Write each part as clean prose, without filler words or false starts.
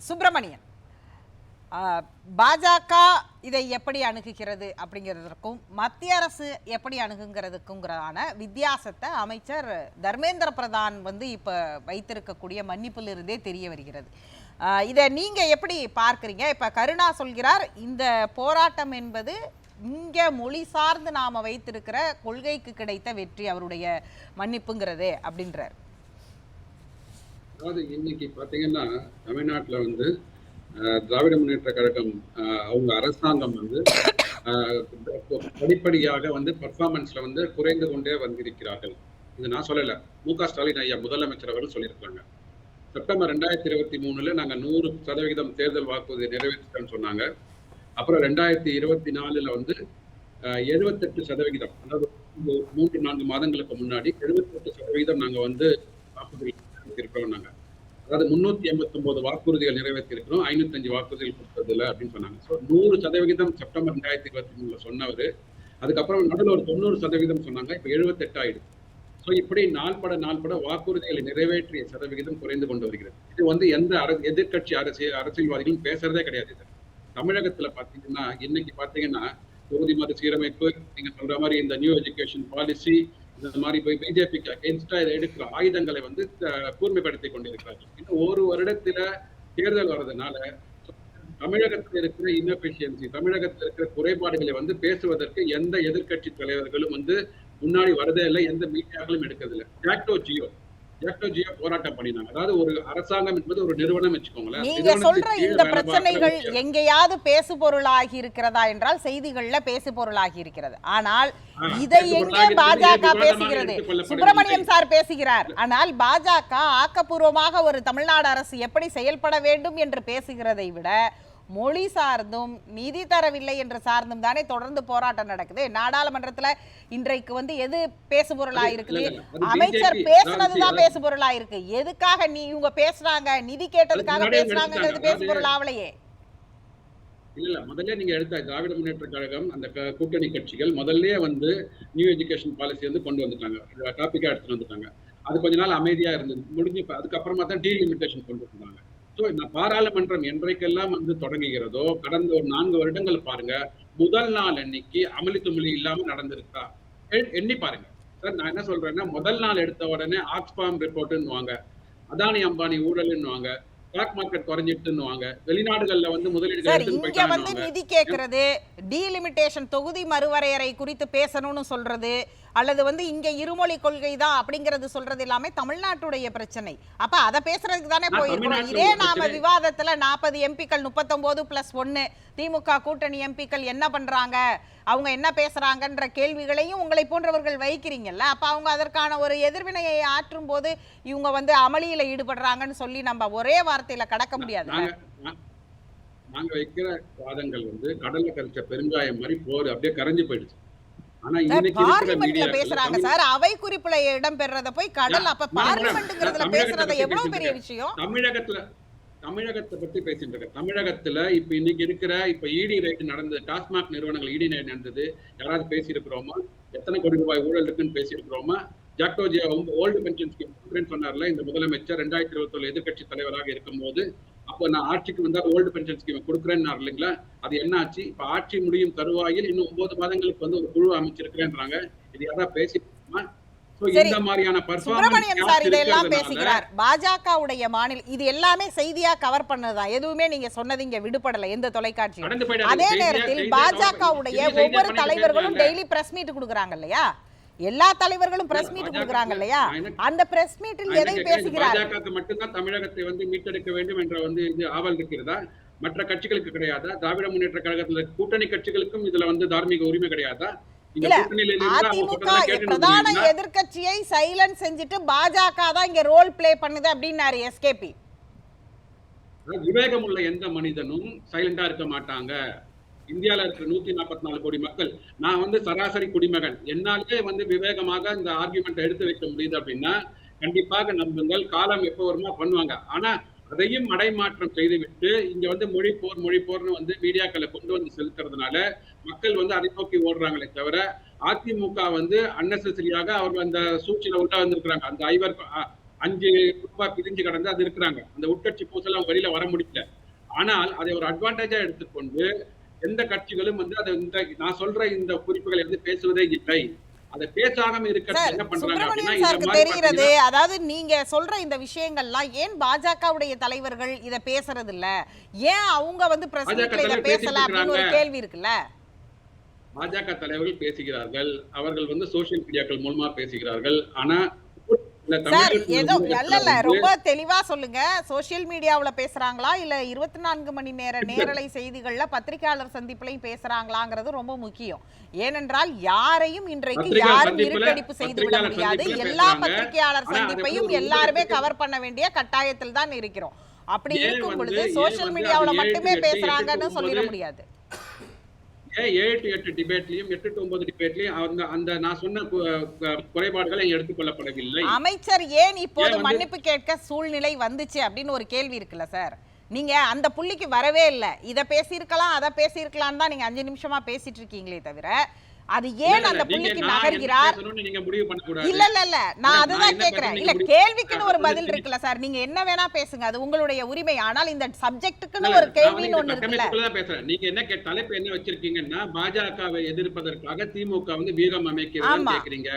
சுப்பிரமணியன், பாஜக இதை எப்படி அணுகுகிறது அப்படிங்கிறதுக்கும் மத்திய அரசு எப்படி அணுகுங்கிறதுக்குங்கிறதான வித்தியாசத்தை அமைச்சர் தர்மேந்திர பிரதான் இப்ப வைத்திருக்கக்கூடிய மன்னிப்பிலிருந்தே தெரிய வருகிறது. இதை நீங்க எப்படி பார்க்குறீங்க? இப்ப கருணா சொல்கிறார், இந்த போராட்டம் என்பது இங்க மொழி சார்ந்து நாம வைத்திருக்கிற கொள்கைக்கு கிடைத்த வெற்றி, அவருடைய மன்னிப்புங்கிறது அப்படின்றார். அதாவது இன்னைக்கு பாத்தீங்கன்னா தமிழ்நாட்டுல திராவிட முன்னேற்ற கழகம் அவங்க அரசாங்கம் படிப்படியாக பெர்ஃபார்மன்ஸ்ல குறைந்து கொண்டே வந்திருக்கிறார்கள். இது நான் சொல்லல, மு.க. ஸ்டாலின் ஐயா முதலமைச்சர் அவர்கள் சொல்லியிருக்காங்க. செப்டம்பர் 2023 நாங்க 100% தேர்தல் வாக்குறுதி நிறைவேற்றோம்னு சொன்னாங்க. அப்புறம் 2024 78%, அதாவது 3-4 மாதங்களுக்கு முன்னாடி 78% நாங்க வாக்குறுதி நிறைவேற்றிருக்கிறோம். நாங்க அதாவது 389 வாக்குறுதிகள் நிறைவேற்றிருக்கிறோம், 505 வாக்குறுதிகள் கொடுத்ததில்ல அப்படின்னு சொன்னாங்க. 100% செப்டம்பர் 2023 சொன்னவர், அதுக்கப்புறம் நடுவில் ஒரு 90% சொன்னாங்க. இப்ப 78 ஆயிடுது. இப்படி நாள்பட வாக்குறுதிகளை நிறைவேற்றிய சதவிகிதம் குறைந்து கொண்டு வருகிறது. இது எந்த எதிர்கட்சி அரசியல்வாதிகளும் பேசுறதே கிடையாது. இது தமிழகத்துல பாத்தீங்கன்னா இன்னைக்கு பாத்தீங்கன்னா தொகுதி மறுசீரமைப்பு, நீங்க சொல்ற மாதிரி இந்த நியூ எஜுகேஷன் பாலிசி, இந்த மாதிரி போய் பிஜேபிக்கு அகேன்ஸ்டா எடுக்கிற ஆயுதங்களை கூர்மைப்படுத்திக் கொண்டிருக்கிறார்கள். இன்னும் ஒரு வருடத்துல தேர்தல் வர்றதுனால தமிழகத்தில் இருக்கிற இன்எஃபிஷியன்சி, தமிழகத்தில் இருக்கிற குறைபாடுகளை பேசுவதற்கு எந்த எதிர்கட்சி தலைவர்களும் முன்னாடி வரதே இல்லை, எந்த மீடியாக்களும் எடுக்கிறது இல்லை. ஜாக்டோ ஜியோ போராட்டம் பண்ணினாங்க. அதாவது ஒரு அரசாங்கம் என்பது ஒரு நிறுவனம் வச்சுக்கோங்களேன். நீங்க சொல்ற இந்த பிரச்சனைகள் எங்கேயாவது பேசு பொருளாகி இருக்கிறதா என்றால் செய்திகள்ல பேசு பொருளாகி இருக்கிறது. ஆனால் இதை எங்கே பாஜக பேசுகிறது? சுப்பிரமணியம் சார் பேசுகிறார். ஆனால் பாஜக ஆக்கப்பூர்வமாக ஒரு தமிழ்நாடு அரசு எப்படி செயல்பட வேண்டும் என்று பேசுகிறதை விட மொழி சார்ந்தும் நிதி தரவில்லை என்று சார்ந்தும் தானே தொடர்ந்து போராட்டம் நடக்குது. நாடாளுமன்றத்துல இன்றைக்கு எது பேசு பொருளா இருக்குது? அமைச்சர் பேசுனதுதான் பேசு பொருளா இருக்கு. எதுக்காக இவங்க பேசுறாங்க, நிதி கேட்டதுக்காக பேசுறாங்கிறது பேசு பொருள் ஆவலையே. இல்ல, முதல்ல நீங்க எடுத்த திராவிட முன்னேற்ற கழகம் அந்த கூட்டணி கட்சிகள் முதல்ல நியூ எஜுகேஷன் பாலிசி கொண்டு வந்துட்டாங்க, டாபிக்கா எடுத்துட்டு வந்துட்டாங்க. அது கொஞ்ச நாள் அமைதியா இருந்தது, முடிஞ்சு அதுக்கப்புறமா தான் டீலிமிட்டேஷன் கொண்டு வந்தாங்க. பாராளுமன்றம் என்றைக்கெல்லாம் தொடங்குகிறதோ கடந்த ஒரு 4 வருடங்கள் பாருங்க, முதல் நாள் அன்னைக்கு அமளி துமளி இல்லாம நடந்திருக்கா எண்ணி பாருங்க சார். நான் என்ன சொல்றேன்னா, முதல் நாள் எடுத்த உடனே ஆக்ஸ்பாம் ரிப்போர்ட்னு வாங்க, அதானி அம்பானி ஊழல்னு வாங்க, ஸ்டாக் மார்க்கெட் குறைஞ்சிட்டுன்னு வாங்க, வெளிநாடுகள்ல முதலீடு நிதி கேட்கறது, டீலிமிட்டேஷன் தொகுதி மறுவரையறை குறித்து பேசணும்னு சொல்றது, அல்லது இங்க இருமொழி கொள்கை தான் அப்படிங்கிறது சொல்றது எல்லாமே தமிழ்நாட்டுடைய பிரச்சனை. அப்ப அதை பேசுறதுக்கு தானே போயிருக்கோம். இதே நாம விவாதத்துல 40 எம்பிக்கள் 39+1 திமுக கூட்டணி எம்பிக்கள் என்ன பண்றாங்க, அவங்க என்ன பேசுறாங்கன்ற கேள்விகளையும் உங்களை போன்றவர்கள் வைக்கிறீங்கல்ல. அப்ப அவங்க அதற்கான ஒரு எதிர்வினையை ஆற்றும் போது இவங்க அமளியில ஈடுபடுறாங்கன்னு சொல்லி நம்ம ஒரே வார்த்தையில கடக்க முடியாது. நாங்க வைக்கிற வாதங்கள் கடல்ல கரைச்ச பெருங்காயம் மாதிரி போர் அப்படியே கரைஞ்சு போயிடுச்சு. பேசுறாங்க சார், அவை குறிப்புல இடம் பெறத போய் கடல், அப்ப பார்லிமெண்ட்ங்கிறதுல பேசுறது எவ்வளவு பெரிய விஷயம். தமிழகத்தை பத்தி பேசிட்டு இருக்க, தமிழகத்துல இப்ப இன்னைக்கு இருக்கிற இடி ரைட் நடந்தது, டாஸ்மாக் நிறுவனங்கள் இடி ரைட் நடந்தது, யாராவது பேசியிருக்கிறோமா? எத்தனை கோடி ரூபாய் ஊழல் இருக்குன்னு பேசியிருக்கிறோமா? JACTO GEO old pension scheme சொன்னார்ல இந்த முதலமைச்சர் 2021 எதிர்கட்சி தலைவராக இருக்கும் போது, அப்போ நான் ஆட்சிக்கு வந்தா ஓல்டு பென்ஷன் ஸ்கீம் கொடுக்குறேன்னு இல்லைங்களா? அது என்ன ஆச்சு? இப்ப ஆட்சி முடியும் தருவாயில் இன்னும் 9 மாதங்களுக்கு ஒரு குழு அமைச்சிருக்கிறேன்றாங்க. இது யாராவது பேசிருக்கோமா? இந்த மாதிரியான சுப்பிரமணியம் சார் இதெல்லாம் பேசுகிறார். பாஜகவுடைய மாநில இது எல்லாமே செய்தியா கவர் பண்ணதுதான், எதுவுமே நீங்க சொன்னது இங்க விடுபடல எந்த தொலைக்காட்சியும். அதே நேரத்தில் பாஜகவுடைய ஒவ்வொரு தலைவர்களும் டெய்லி பிரஸ் மீட் கொடுக்குறாங்க இல்லையா? எல்லா தலைவர்களும் பிரஸ் மீட் கொடுக்குறாங்க இல்லையா? அந்த பிரஸ் மீட்டில் எதை பேசுகிறார்? பாஜக மட்டும்தான் தமிழகத்தை மீட்டெடுக்க வேண்டும் என்ற இது ஆவல் இருக்கிறதா? மற்ற கட்சிகளுக்கு கிடையாதா? திராவிட முன்னேற்ற கழகத்துல கூட்டணி கட்சிகளுக்கும் இதுல தார்மீக உரிமை கிடையாதா? அதிமுக பிரதான எதிர்கட்சியை சைலன்ஸ் செஞ்சுட்டு பாஜக தான் இங்க ரோல் பிளே பண்ணுது அப்படின்னாரு எஸ்கேபி. விவேகம் உள்ள எந்த மனிதனும் சைலண்டா இருக்க மாட்டாங்க. இந்தியால இருக்கிற 144 கோடி மக்கள், நான் சராசரி குடிமகன், என்னாலே விவேகமாக இந்த ஆர்குமெண்ட் எடுத்து வைக்க முடியுது அப்படின்னா கண்டிப்பாக நம்புங்கள், காலம் எப்போ வருமா பண்ணுவாங்க. ஆனா அதையும் மடைமாற்றம் செய்துவிட்டு இங்க மொழி போர்னு மீடியாக்களை கொண்டு செலுத்துறதுனால மக்கள் அதை நோக்கி ஓடுறாங்களே தவிர அதிமுக அன்னெசரியாக அவங்க அந்த சூழ்ச்சியில உள்ள வந்திருக்கிறாங்க. அந்த 5 குரூப்பா பிரிஞ்சு கடந்து அது இருக்கிறாங்க. அந்த உட்கட்சி பூசல் அவங்க வெளியில வர முடியல. ஆனால் அதை ஒரு அட்வான்டேஜா எடுத்துக்கொண்டு எந்த கட்சிகளும் வந்து அதை இந்த நான் சொல்ற இந்த குறிப்புகளை வந்து பேசுவதே இல்லை. அதை பேசாம இருக்கிறது என்ன பண்றாங்க அப்படின்னா இந்த மாதிரி தெரிகிறது. அதாவது நீங்க சொல்ற இந்த விஷயங்கள்லாம் ஏன் பாஜகவுடைய தலைவர்கள் இத பேசுறது இல்ல, ஏன் அவங்க வந்து பிரஸ் மீட்ல இத பேசல அப்படின்னு ஒரு கேள்வி இருக்குல்ல. பாஜக தலைவர்கள் பேசுகிறார்கள், அவர்கள் வந்து சோசியல் மீடியாக்கள் மூலமா பேசுகிறார்கள். ஆனா சார் ஏதோ இல்ல ரொம்ப தெளிவா சொல்லுங்க. சோசியல் மீடியாவுல பேசுறாங்களா இல்ல 24 மணி நேர நேரலை செய்திகள்ல பத்திரிகையாளர் சந்திப்புலையும் பேசுறாங்களாங்கிறது ரொம்ப முக்கியம். ஏனென்றால் யாரையும் இன்றைக்கு யாரும் இருக்கடிப்பு செய்து விட முடியாது. எல்லா பத்திரிகையாளர் சந்திப்பையும் எல்லாருமே கவர் பண்ண வேண்டிய கட்டாயத்தில் தான் இருக்கிறோம். அப்படி இருக்கும் பொழுது சோசியல் மீடியாவுல மட்டுமே பேசுறாங்கன்னு சொல்லிட முடியாது. 7 to 8 டிபேட்லயும் 8 to 9 டிபேட்லயும் அந்த நான் சொன்ன குறைபாடுகளை எடுத்துக்கொள்ளப்படவில்லை. அமைச்சர் ஏன் இப்போது மன்னிப்பு கேட்க சூழ்நிலை வந்துச்சு அப்படின்னு ஒரு கேள்வி இருக்குல்ல சார். நீங்க அந்த புள்ளிக்கு வரவே இல்லை. இதை பேசியிருக்கலாம் அதை பேசியிருக்கலாம்னு தான் நீங்க 5 நிமிஷமா பேசிட்டு இருக்கீங்களே தவிர அது ஏன் அந்த புள்ளிக்கு நகர்கிறார்? இல்ல இல்ல இல்ல நான் அதுதான் கேக்குறேன். இல்ல கேள்விக்குன்னு ஒரு பதில் இருக்குல்ல சார், நீங்க என்ன வேணா பேசுங்க, அது உங்களுடைய உரிமை. ஆனால் இந்த சப்ஜெக்ட்டுக்குன்னு ஒரு கேள்வின்னு ஒண்ணு இருக்குல்ல. பேசுறேன். நீங்க என்ன தலைப்பு என்ன வச்சிருக்கீங்கன்னா பாஜகவை எதிர்ப்பதற்காக திமுக வந்து வீரம் அமைக்கிறதுன்னு கேக்குறீங்க.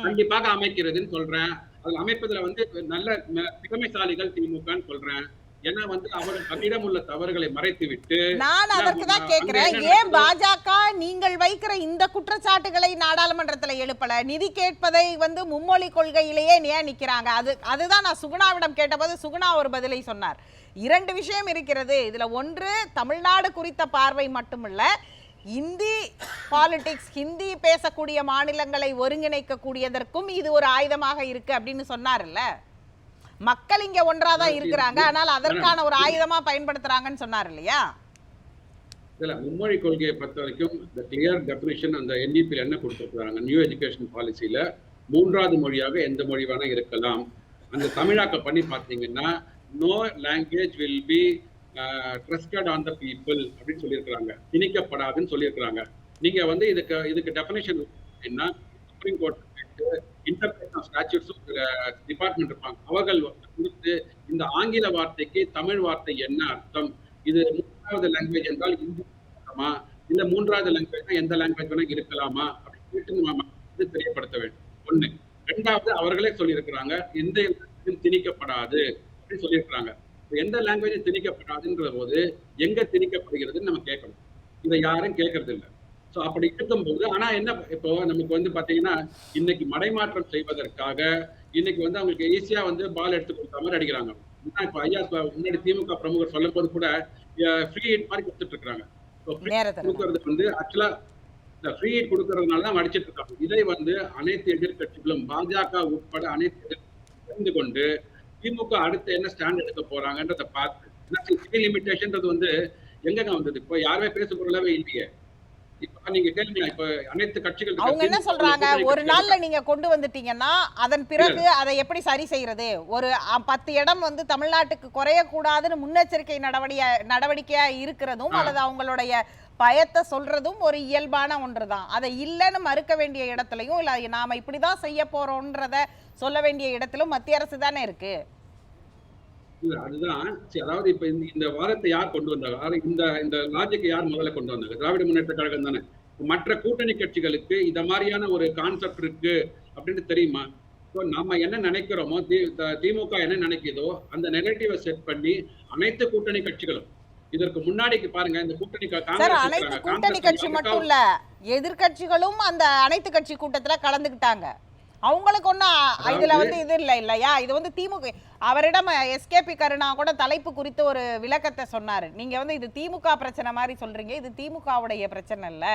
கண்டிப்பாக அமைக்கிறதுன்னு சொல்றேன். அது அமைப்பதுல வந்து நல்ல திறமைசாலிகள் திமுகன்னு சொல்றேன். ஏன்னா வந்து அவரிடம் உள்ள தவறுகளை மறைத்து விட்டு நான் அதற்கு தான் கேட்கிறேன், ஏன் பாஜக நீங்கள் வைக்கிற இந்த குற்றச்சாட்டுகளை நாடாளுமன்றத்தில் எழுப்பல? நிதி கேட்பதை வந்து மும்மொழி கொள்கையிலேயே ஏன் நிக்கிறாங்க? அதுதான் நான் சுகுணாவிடம் கேட்டபோது சுகுணா ஒரு பதிலை சொன்னார். 2 விஷயம் இருக்கிறது இதுல. ஒன்று, தமிழ்நாடு குறித்த பார்வை மட்டுமல்ல, இந்தி பாலிடிக்ஸ், ஹிந்தி பேசக்கூடிய மாநிலங்களை ஒருங்கிணைக்க கூடியதற்கும் இது ஒரு ஆயுதமாக இருக்கு அப்படின்னு சொன்னார்ல. மக்கள் இங்க ஒன்றாதான் இருக்கிறாங்க, ஆனால் அதற்கான ஒரு ஆயுதமா பயன்படுத்துறாங்கன்னு சொன்னார் இல்லையா? இல்ல, மும்மொழி கொள்கையை பொறுத்த வரைக்கும் the clear definition அந்த NEP என்ன கொடுத்திருக்காங்க, நியூ எஜுகேஷன் பாலிசியில 3வது மொழியாக எந்த மொழி வேணா இருக்கலாம். அந்த தமிழாக்க பண்ணி பார்த்தீங்கன்னா no language will be trusted on the people அப்படின்னு சொல்லியிருக்கிறாங்க. திணிக்கப்படாதுன்னு சொல்லியிருக்கிறாங்க. நீங்க வந்து இதுக்கு டெஃபினேஷன் என்ன, supreme court interpretation of statutes department இருப்பாங்க. அவர்கள் குறித்து இந்த ஆங்கில வார்த்தைக்கு தமிழ் வார்த்தை என்ன அர்த்தம், இது 3வது லாங்குவேஜ் என்றால் இந்தி இருக்கலாமா, இல்ல 3வது லாங்குவேஜ் எந்த லாங்குவேஜ் வேணா இருக்கலாமா அப்படின்னு தெரியப்படுத்த வேண்டும். 1. 2வது, அவர்களே சொல்லியிருக்கிறாங்க எந்த திணிக்கப்படாது அப்படின்னு சொல்லியிருக்கிறாங்க. எந்த லாங்குவேஜ் திணிக்கப்படாதுன்ற போது எங்க திணிக்கப்படுகிறதுன்னு நம்ம கேட்கணும். இதை யாரும் கேட்கறது இல்லை. ஸோ அப்படி இருக்கும்போது ஆனா என்ன, இப்போ நமக்கு வந்து பாத்தீங்கன்னா இன்னைக்கு மடைமாற்றம் செய்வதற்காக இன்னைக்கு வந்து அவங்களுக்கு ஈஸியா வந்து பால் எடுத்து கொடுத்த மாதிரி அடிக்கிறாங்க. இப்போ ஐயா முன்னாடி திமுக பிரமுகர் சொல்லும் போது கூட ஃப்ரீ ஹிட் மாதிரி கொடுத்துட்டு இருக்காங்க. கொடுக்கறது வந்து ஆக்சுவலா இந்த ஃப்ரீ ஹிட் கொடுக்கறதுனால தான் அடிச்சிட்டு இருக்காங்க. இதை வந்து அனைத்து எதிர்கட்சிகளும் பாஜக உட்பட அனைத்து எதிர்கட்சிகளும் தெரிந்து கொண்டு திமுக அடுத்து என்ன ஸ்டாண்ட் எடுக்க போறாங்கன்றதை பார்த்து சிவில் லிமிட்டேஷன்றது வந்து எங்கங்க வந்தது? இப்போ யாருமே பேச பொருளாவே இல்லையே. நீங்க கேளுங்க, இப்ப அனைத்து கட்சிகள் அவங்க என்ன சொல்றாங்க, ஒரு நாள்ல நீங்க கொண்டு வந்துட்டீங்கன்னா அதன் பிறகு அதை எப்படி சரி செய்யறது? ஒரு 10 இடம் வந்து தமிழ்நாட்டுக்கு குறைய கூடாதுன்னு முன்னெச்சரிக்கை நடவடிக்கையா இருக்கிறதும் அல்லது அவங்களுடைய பயத்தை சொல்றதும் ஒரு இயல்பான ஒன்றுதான். அதை இல்லைன்னு மறுக்க வேண்டிய இடத்துலயும் இல்ல நாம இப்படிதான் செய்ய போறோம்ன்றத சொல்ல வேண்டிய இடத்திலும் மத்திய அரசு தானே இருக்கு. அதுதான். அதாவது இப்ப இந்த வாரத்தை யார் கொண்டு வந்தாங்க, இந்த லாஜிக்கை யார் முதல்ல கொண்டு வந்தாங்க? திராவிட முன்னேற்ற கழகம் தானே. மற்ற கூட்டணி கட்சிகளுக்கு இந்த மாதிரியான ஒரு கான்செப்ட் இருக்கு அப்படின்னு தெரியுமா? நம்ம என்ன நினைக்கிறோமோ, திமுக என்ன நினைக்குதோ அந்த நெகட்டிவை செட் பண்ணி அனைத்து கூட்டணி கட்சிகளும் இதற்கு முன்னாடிக்கு பாருங்க, இந்த கூட்டணி அனைத்து கூட்டணி கட்சி மட்டும் இல்ல, எதிர்கட்சிகளும் அந்த அனைத்து கட்சி கூட்டத்துல கலந்துக்கிட்டாங்க. அவங்களுக்கு ஒன்றும் இதுல வந்து இது இல்லை இல்லையா? இது வந்து திமுக, அவரிடம் எஸ்கேபி கருணா கூட தலைப்பு குறித்து ஒரு விளக்கத்தை சொன்னாரு. நீங்க வந்து இது திமுக பிரச்சனை மாதிரி சொல்றீங்க, இது திமுகவுடைய பிரச்சனை இல்ல,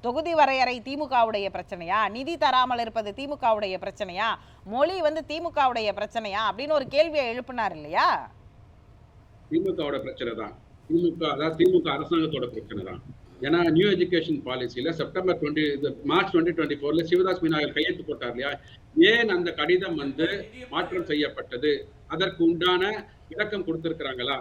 தொகுதி வரையறை திமுகவுடைய பிரச்சனையா, நிதி தராமல் இருப்பது திமுகவுடைய பிரச்சனையா, மொழி வந்து திமுகவுடைய பிரச்சனையா அப்படின்னு ஒரு கேள்வியை எழுப்பினார் இல்லையா? திமுகவோட பிரச்சனை தான். திமுக அரசாங்கத்தோட பிரச்சனை தான். ஏன்னா நியூ எஜுகேஷன் பாலிசியில மார்ச் 2024 சிவதாஸ் மீனாவில் கையெழுத்து போட்டார் இல்லையா? ஏன் அந்த கடிதம் வந்து மாற்றம் செய்யப்பட்டது, அதற்கு உண்டான விளக்கம் கொடுத்திருக்கிறாங்களா?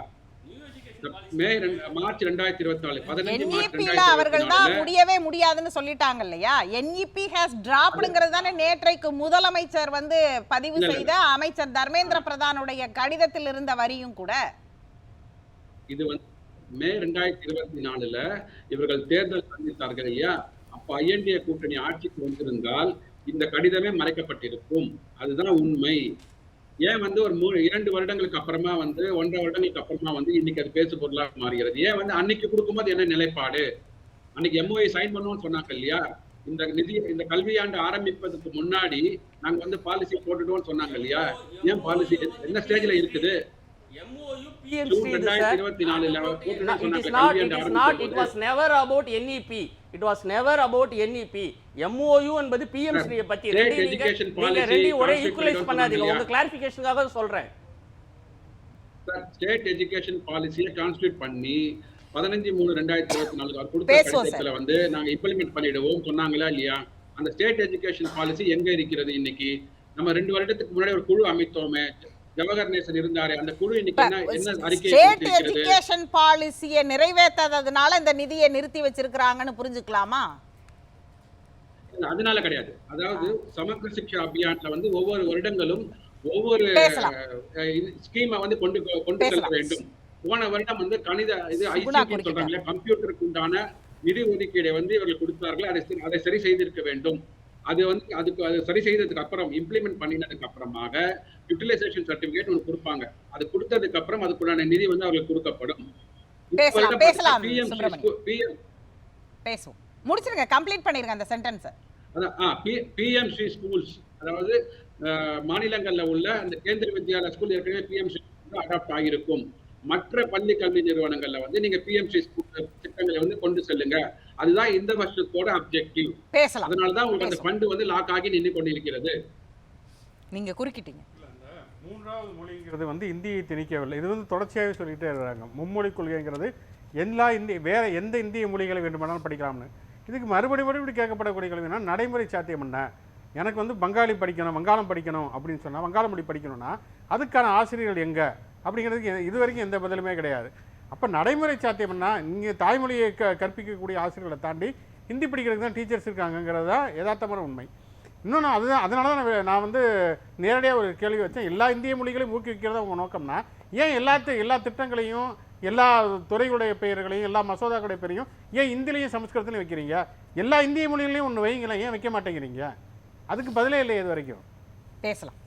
மார்ச் 2024 15 மார்ச் NEP-ல அவர்கள் தான் 2024 முடியவே முடியாதுன்னு சொல்லிட்டாங்க இல்லையா? NEP has droppedங்கிறது தானே நேற்றைக்கு முதலமைச்சர் வந்து பதிவு செய்த அமைச்சர் தர்மேந்திர பிரதானுடைய கடிதத்தில் இருந்த வரியும் கூட. இது வந்து மே 2024ல இவர்கள் தேர்தல் சந்தித்தார்கள் ஐயா. அப்ப INDA கூட்டணி ஆட்சிக்கு வந்திருந்தால் இந்த கடிதமே மறைக்கப்பட்டிருக்கும். அதுதான் உண்மை. ஏன் வந்து ஒரு 2 வருடங்களுக்கு அப்புறமா வந்து 1.5 வருடங்களுக்கு அப்புறமா வந்து இன்னைக்கு அது பேசு பொருளாக மாறுகிறது? ஏன் வந்து அன்னைக்கு கொடுக்கும்போது என்ன நிலைப்பாடு? அன்னைக்கு MOU சைன் பண்ணுவோம்னு சொன்னாங்க இல்லையா? இந்த கல்வியாண்டு ஆரம்பிப்பதற்கு முன்னாடி நாங்க வந்து பாலிசி போட்டுடுவோம்னு சொன்னாங்க இல்லையா? ஏன் பாலிசி என்ன ஸ்டேஜ்ல இருக்குது? MOU PMC ஜூன் இது சார். 2024ல போட்டுடுவோம்னு It சொன்னாங்க is not, கல்வியாண்டு it is not, it was ஆரம்பிக்கும் never about NEP. It was never about NEP. MOU என்பது PMC பத்தி. State education policy ரெண்டையும் ஒரே conflict ஈக்குவலைஸ் பண்ணிட்டு பண்ணாதீங்க. இல்லையா? உங்க கிளாரிஃபிகேஷனுக்காக சொல்றேன். ஸ்டேட் எஜுகேஷன் பாலிசியை கான்ஸ்டியூட் பண்ணி 15/3/2024 அவர் கொடுத்த பேசுவோம் கடிதத்துல வந்து நாங்க இம்ப்ளிமெண்ட் பண்ணிடுவோம் சொன்னாங்களா இல்லையா? அந்த ஸ்டேட் எஜுகேஷன் பாலிசி எங்க இருக்கிறது இன்னைக்கு? நம்ம 2 வருடத்துக்கு முன்னாடி ஒரு குழு அமைத்தோமே, ஜவஹர் நேசன் இருந்தாரு. அந்த குழு இன்னைக்கு என்ன அறிக்கை ஸ்டேட் கொடுத்திருக்கிறது? எஜுகேஷன் பாலிசியை நிறைவேற்றாததுனால இந்த நிதியை நிறுத்தி வச்சிருக்காங்கன்னு புரிஞ்சுக்கலாமா? அதனால கிடையாது. அதாவது சமக்ர சிக்ஷா அபியான்ல வந்து ஒவ்வொரு வருடங்களும் ஒவ்வொரு பேசலாம். ஸ்கீமை வந்து கொண்டு செல்ல பேசலாம். வேண்டும். போன வருடம் வந்து கணித இது சுகுணா ICT சொல்றாங்களே, கம்ப்யூட்டருக்கு உண்டான நிதி ஒதுக்கீடை வந்து இவர்கள் கொடுத்தார்கள். அதை சரி செய்திருக்க வேண்டும். அது வந்து அது சரி செய்ததுக்கு அப்புறம் இம்ப்ளிமெண்ட் பண்ணினதுக்கு அப்புறமாக யூட்டிலைசேஷன் சர்டிபிகேட் ஒன்று கொடுப்பாங்க. அது கொடுத்ததுக்கு அப்புறம் அதுக்குண்டான நிதி வந்து அவர்களுக்கு கொடுக்கப்படும். பேசலாம் சுப்பிரமணியம். பேசுவோம். முடிச்சிருங்க, கம்ப்ளீட் பண்ணிருங்க அந்த சென்டென்ஸ். PMC ஸ்கூல்ஸ், அதாவது மாநிலங்கள்ல உள்ள அந்த கேந்திர வித்யாலயா ஸ்கூல் ஏற்கனவே PMC அடாப்ட் ஆகியிருக்கும். மற்ற பள்ளி கல்வி நிறுவனங்கள்ல வந்து நீங்க PMC ஸ்கூல் திட்டங்களை வந்து கொண்டு செல்லுங்க. அதுதான் இந்த வருஷத்தோட அப்ஜெக்டிவ். பேசலாம். அதனாலதான் உங்களுக்கு அந்த ஃபண்ட் வந்து லாக் ஆகி நின்று கொண்டிருக்கிறது. நீங்க குறுக்கிட்டீங்க. மூன்றாவது மொழிங்கிறது வந்து இந்தியை திணிக்கவில்லை. இது வந்து தொடர்ச்சியாகவே சொல்லிகிட்டே இருக்கிறாங்க. மும்மொழி கொள்கைங்கிறது எல்லா வேற எந்த இந்திய மொழிகளை வேண்டுமானாலும் படிக்கலாம்னு. இதுக்கு மறுபடியும் கேட்கப்படக்கூடிய கேள்வினா நடைமுறை சாத்தியம் என்ன? எனக்கு வந்து பங்காளி படிக்கணும், வங்காளம் படிக்கணும் அப்படின்னு சொன்னால், வங்காள மொழி படிக்கணும்னா அதுக்கான ஆசிரியர்கள் எங்கே அப்படிங்கிறதுக்கு இது வரைக்கும் எந்த பதிலுமே கிடையாது. அப்போ நடைமுறை சாத்தியம் என்ன? இங்கே தாய்மொழியை கற்பிக்கக்கூடிய ஆசிரியர்களை தாண்டி ஹிந்தி படிக்கிறதுக்கு தான் டீச்சர்ஸ் இருக்காங்கிறது தான் யதார்த்தமான உண்மை. இன்னொன்று அதுதான், அதனால தான் நான் வந்து நேரடியாக ஒரு கேள்வி வச்சேன். எல்லா இந்திய மொழிகளையும் ஊக்குவிக்கிறதா உங்கள் நோக்கம்னா ஏன் எல்லா திட்டங்களையும் எல்லா துறைகளுடைய பெயர்களையும் எல்லா மசோதாக்களுடைய பெயரையும் ஏன் இந்தியிலையும் சமஸ்கிருதத்துலையும் வைக்கிறீங்க? எல்லா இந்திய மொழிகளையும் ஒன்று வைங்களேன், ஏன் வைக்க மாட்டேங்கிறீங்க? அதுக்கு பதிலே இல்லை இது வரைக்கும். பேசலாம்.